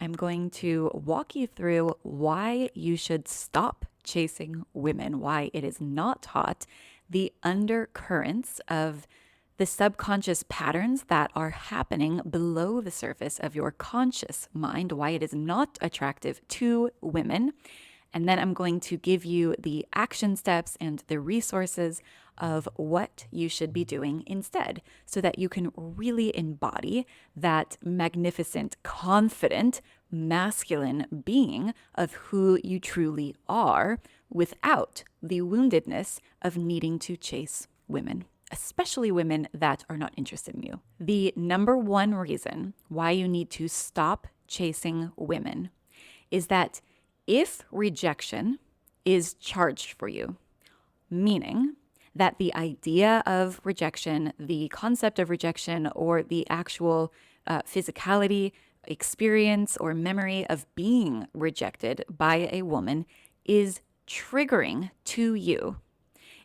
I'm going to walk you through why you should stop chasing women, why it is not hot, the undercurrents of the subconscious patterns that are happening below the surface of your conscious mind, why it is not attractive to women. And then I'm going to give you the action steps and the resources of what you should be doing instead so that you can really embody that magnificent, confident, masculine being of who you truly are without the woundedness of needing to chase women, especially women that are not interested in you. The number one reason why you need to stop chasing women is that if rejection is charged for you, meaning that the idea of rejection, the concept of rejection, or the actual physicality, experience, or memory of being rejected by a woman is triggering to you,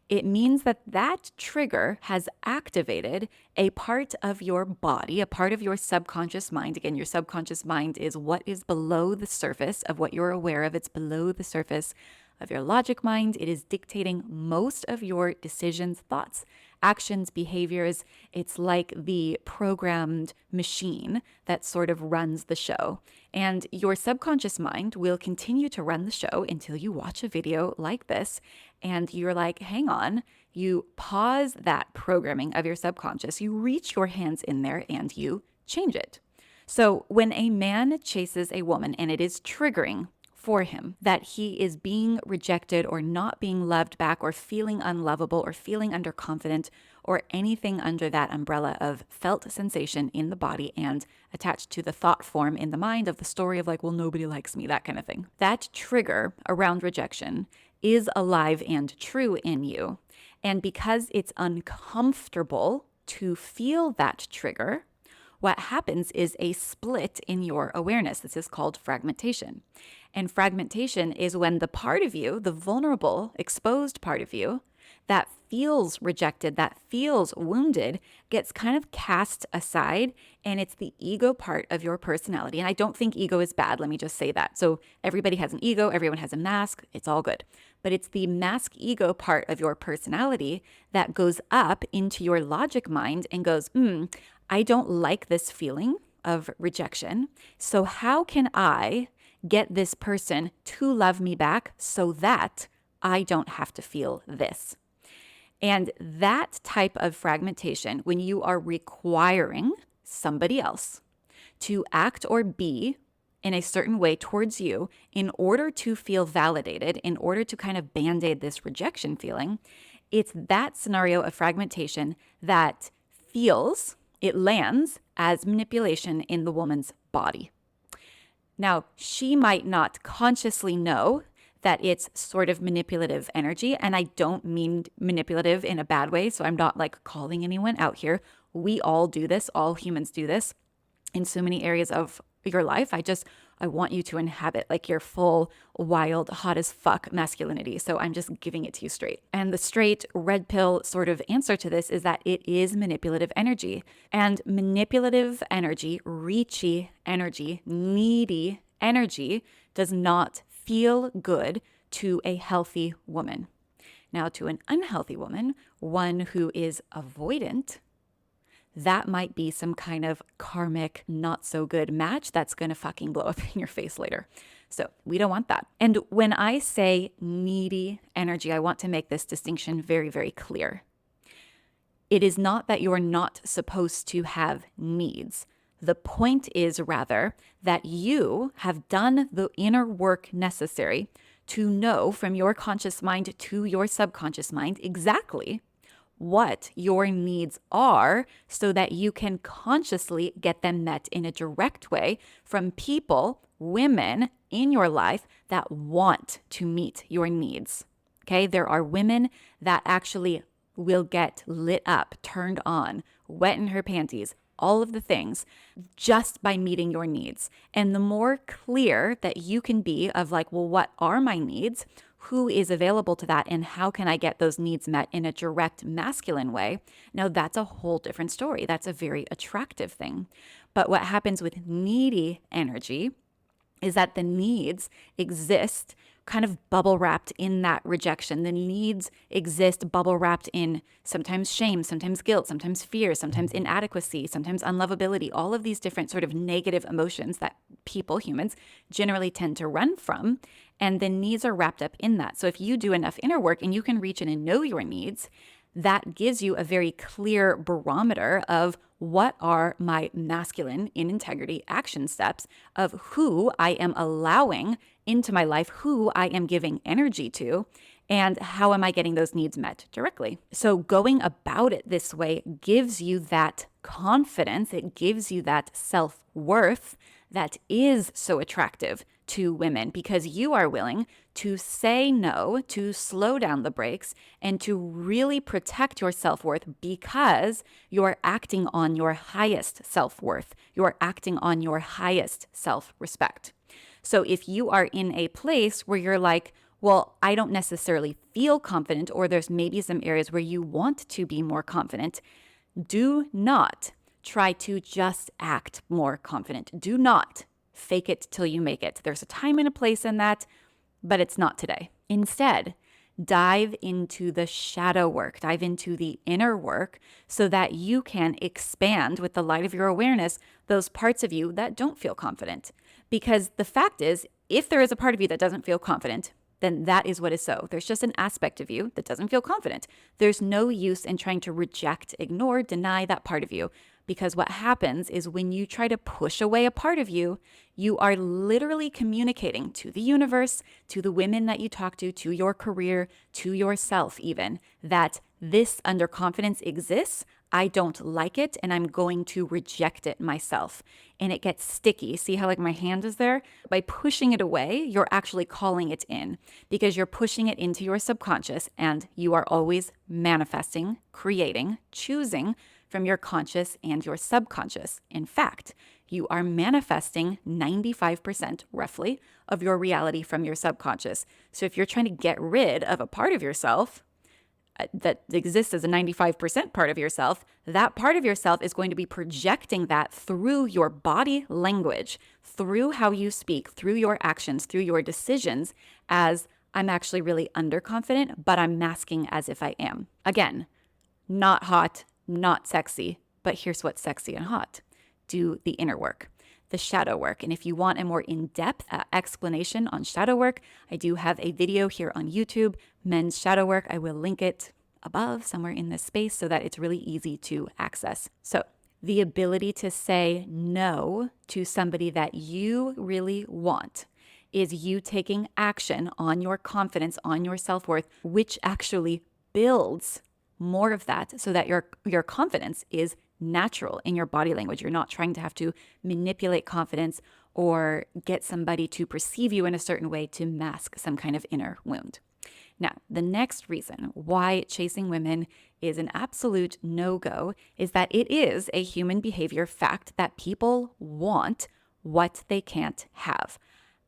it means that that trigger has activated a part of your body, a part of your subconscious mind. Again, your subconscious mind is what is below the surface of what you're aware of. It's below the surface of your logic mind. It is dictating most of your decisions, thoughts, actions, behaviors. It's like the programmed machine that sort of runs the show. And your subconscious mind will continue to run the show until you watch a video like this and you're like, hang on. You pause that programming of your subconscious, you reach your hands in there and you change it. So when a man chases a woman and it is triggering for him that he is being rejected or not being loved back or feeling unlovable or feeling underconfident or anything under that umbrella of felt sensation in the body and attached to the thought form in the mind of the story of like, well, nobody likes me, that kind of thing. That trigger around rejection is alive and true in you. And because it's uncomfortable to feel that trigger, what happens is a split in your awareness. This is called fragmentation. And fragmentation is when the part of you, the vulnerable, exposed part of you, that feels rejected, that feels wounded, gets kind of cast aside, and it's the ego part of your personality. And I don't think ego is bad, let me just say that. So everybody has an ego, everyone has a mask, it's all good. But it's the mask ego part of your personality that goes up into your logic mind and goes, I don't like this feeling of rejection. So how can I get this person to love me back so that I don't have to feel this? And that type of fragmentation, when you are requiring somebody else to act or be in a certain way towards you in order to feel validated, in order to kind of band-aid this rejection feeling, it's that scenario of fragmentation that it lands as manipulation in the woman's body. Now, she might not consciously know that it's sort of manipulative energy. And I don't mean manipulative in a bad way. So I'm not like calling anyone out here. We all do this. All humans do this in so many areas of your life. I want you to inhabit like your full, wild, hot as fuck masculinity. So I'm just giving it to you straight. And the straight red pill sort of answer to this is that it is manipulative energy. And manipulative energy, reachy energy, needy energy does not feel good to a healthy woman. Now, to an unhealthy woman, one who is avoidant, that might be some kind of karmic, not so good match that's going to fucking blow up in your face later. So we don't want that. And when I say needy energy, I want to make this distinction very, very clear. It is not that you're not supposed to have needs. The point is rather that you have done the inner work necessary to know from your conscious mind to your subconscious mind exactly what your needs are so that you can consciously get them met in a direct way from people, women in your life that want to meet your needs. Okay, there are women that actually will get lit up, turned on, wet in her panties, all of the things just by meeting your needs. And the more clear that you can be of like, well, what are my needs? Who is available to that? And how can I get those needs met in a direct masculine way? Now that's a whole different story. That's a very attractive thing. But what happens with needy energy is that the needs exist kind of bubble wrapped in that rejection. The needs exist bubble wrapped in sometimes shame, sometimes guilt, sometimes fear, sometimes inadequacy, sometimes unlovability, all of these different sort of negative emotions that people, humans, generally tend to run from. And the needs are wrapped up in that. So if you do enough inner work and you can reach in and know your needs, that gives you a very clear barometer of what are my masculine in integrity action steps of who I am allowing into my life, who I am giving energy to, and how am I getting those needs met directly. So going about it this way gives you that confidence, it gives you that self-worth that is so attractive to women because you are willing to say no, to slow down the brakes, and to really protect your self-worth because you're acting on your highest self-worth. You're acting on your highest self-respect. So if you are in a place where you're like, well, I don't necessarily feel confident, or there's maybe some areas where you want to be more confident, do not try to just act more confident. Do not fake it till you make it. There's a time and a place in that, but it's not today. Instead, dive into the shadow work, dive into the inner work so that you can expand with the light of your awareness those parts of you that don't feel confident. Because the fact is, if there is a part of you that doesn't feel confident, then that is what is so. There's just an aspect of you that doesn't feel confident. There's no use in trying to reject, ignore, deny that part of you. Because what happens is when you try to push away a part of you, you are literally communicating to the universe, to the women that you talk to your career, to yourself even, that this underconfidence exists. I don't like it and I'm going to reject it myself. And it gets sticky. See how like my hand is there? By pushing it away, you're actually calling it in because you're pushing it into your subconscious and you are always manifesting, creating, choosing from your conscious and your subconscious. In fact, you are manifesting 95% roughly of your reality from your subconscious. So if you're trying to get rid of a part of yourself that exists as a 95% part of yourself, that part of yourself is going to be projecting that through your body language, through how you speak, through your actions, through your decisions as I'm actually really underconfident, but I'm masking as if I am. Again, not hot, not sexy, but here's what's sexy and hot. Do the inner work, the shadow work. And if you want a more in-depth explanation on shadow work, I do have a video here on YouTube, Men's Shadow Work. I will link it above somewhere in this space so that it's really easy to access. So the ability to say no to somebody that you really want is you taking action on your confidence, on your self-worth, which actually builds more of that so that your confidence is natural in your body language. You're not trying to have to manipulate confidence or get somebody to perceive you in a certain way to mask some kind of inner wound. Now, the next reason why chasing women is an absolute no-go is that it is a human behavior fact that people want what they can't have.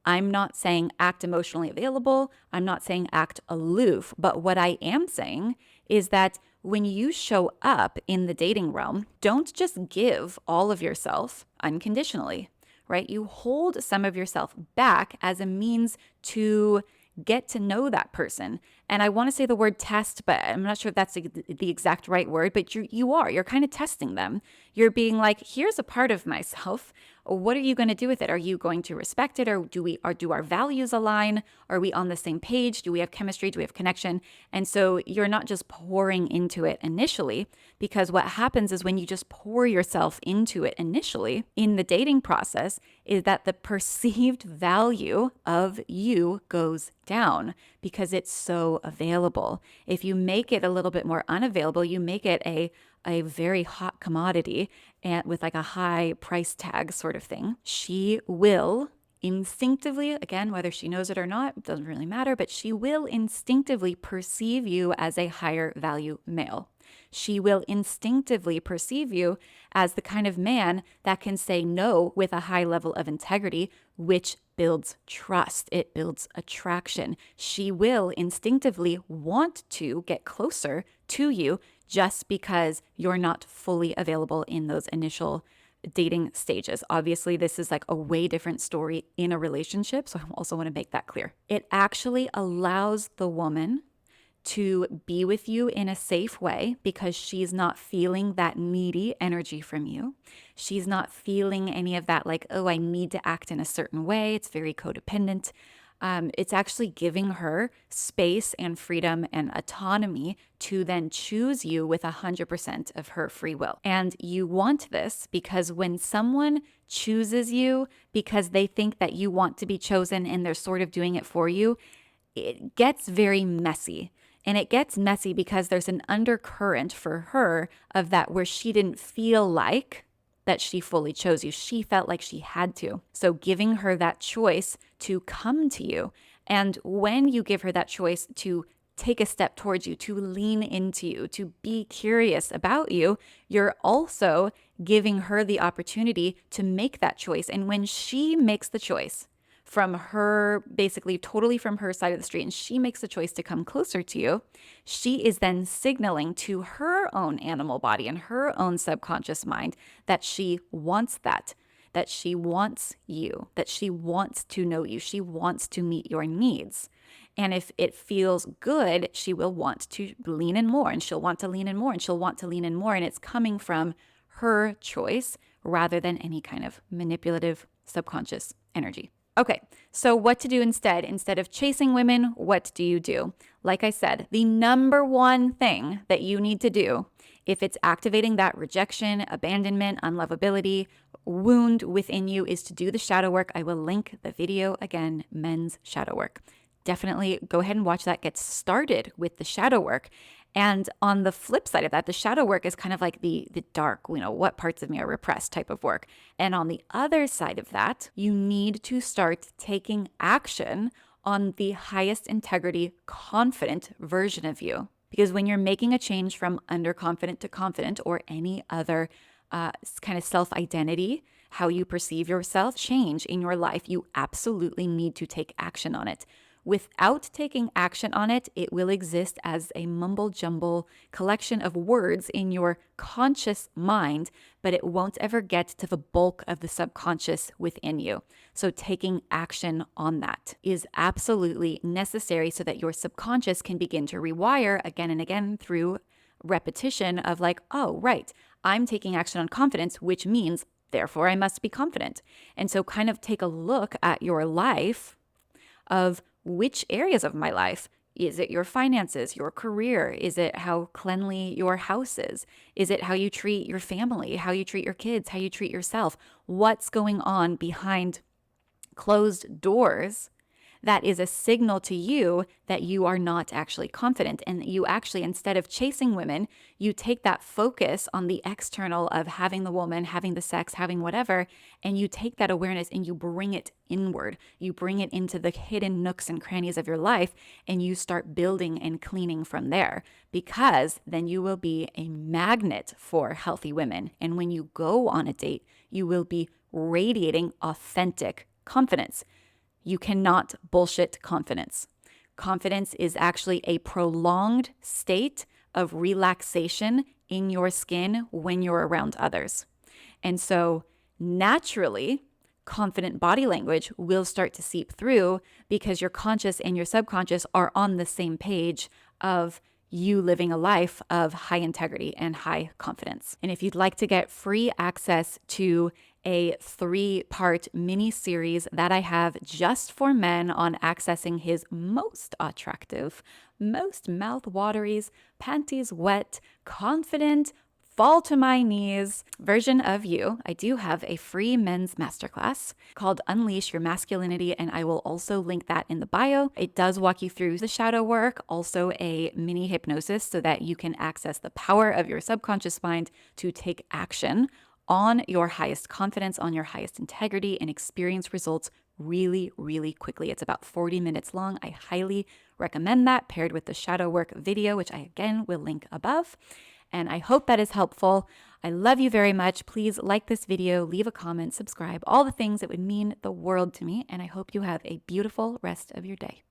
I'm not saying act emotionally available. I'm not saying act aloof. But what I am saying is that when you show up in the dating realm, don't just give all of yourself unconditionally, right? You hold some of yourself back as a means to get to know that person. And I want to say the word test, but I'm not sure if that's the exact right word, but you're kind of testing them. You're being like, here's a part of myself. What are you going to do with it? Are you going to respect it? Or do our values align? Are we on the same page? Do we have chemistry? Do we have connection? And so you're not just pouring into it initially, because what happens is when you just pour yourself into it initially in the dating process is that the perceived value of you goes down because it's so available. If you make it a little bit more unavailable, you make it a very hot commodity and with like a high price tag sort of thing, she will instinctively, again, whether she knows it or not, it doesn't really matter, but she will instinctively perceive you as a higher value male. She will instinctively perceive you as the kind of man that can say no with a high level of integrity, which builds trust. It builds attraction. She will instinctively want to get closer to you just because you're not fully available in those initial dating stages. Obviously, this is like a way different story in a relationship. So I also want to make that clear. It actually allows the woman to be with you in a safe way because she's not feeling that needy energy from you. She's not feeling any of that, like, oh, I need to act in a certain way. It's very codependent. It's actually giving her space and freedom and autonomy to then choose you with 100% of her free will. And you want this because when someone chooses you because they think that you want to be chosen and they're sort of doing it for you, it gets very messy. And it gets messy because there's an undercurrent for her of that where she didn't feel like that she fully chose you. She felt like she had to. So giving her that choice to come to you. And when you give her that choice to take a step towards you, to lean into you, to be curious about you, you're also giving her the opportunity to make that choice. And when she makes the choice, from her, basically totally from her side of the street, and she makes the choice to come closer to you, she is then signaling to her own animal body and her own subconscious mind that she wants that she wants you, that she wants to know you, she wants to meet your needs. And if it feels good, she will want to lean in more, and she'll want to lean in more, and she'll want to lean in more. And it's coming from her choice rather than any kind of manipulative subconscious energy. Okay, so what to do instead? Instead of chasing women, what do you do? Like I said, the number one thing that you need to do, if it's activating that rejection, abandonment, unlovability, wound within you, is to do the shadow work. I will link the video again, men's shadow work. Definitely go ahead and watch that. Get started with the shadow work. And on the flip side of that, the shadow work is kind of like the dark, what parts of me are repressed type of work. And on the other side of that, you need to start taking action on the highest integrity, confident version of you. Because when you're making a change from underconfident to confident, or any other kind of self-identity, how you perceive yourself change in your life, you absolutely need to take action on it. Without taking action on it, it will exist as a mumble jumble collection of words in your conscious mind, but it won't ever get to the bulk of the subconscious within you. So taking action on that is absolutely necessary so that your subconscious can begin to rewire again and again through repetition of like, oh, right, I'm taking action on confidence, which means therefore I must be confident. And so kind of take a look at your life of which areas of my life. Is it your finances, your career? Is it how cleanly your house is? Is it how you treat your family, how you treat your kids, how you treat yourself? What's going on behind closed doors that is a signal to you that you are not actually confident? And you actually, instead of chasing women, you take that focus on the external of having the woman, having the sex, having whatever, and you take that awareness and you bring it inward. You bring it into the hidden nooks and crannies of your life, and you start building and cleaning from there, because then you will be a magnet for healthy women. And when you go on a date, you will be radiating authentic confidence. You cannot bullshit confidence. Confidence is actually a prolonged state of relaxation in your skin when you're around others. And so naturally, confident body language will start to seep through because your conscious and your subconscious are on the same page of you living a life of high integrity and high confidence. And if you'd like to get free access to a 3-part mini series that I have just for men on accessing his most attractive, most mouth-wateries, panties wet, confident, fall to my knees version of you, I do have a free men's masterclass called Unleash Your Masculinity, and I will also link that in the bio. It does walk you through the shadow work, also a mini hypnosis so that you can access the power of your subconscious mind to take action on your highest confidence, on your highest integrity, and experience results really, really quickly. It's about 40 minutes long. I highly recommend that, paired with the shadow work video, which I again will link above. And I hope that is helpful. I love you very much. Please like this video, leave a comment, subscribe, all the things that would mean the world to me. And I hope you have a beautiful rest of your day.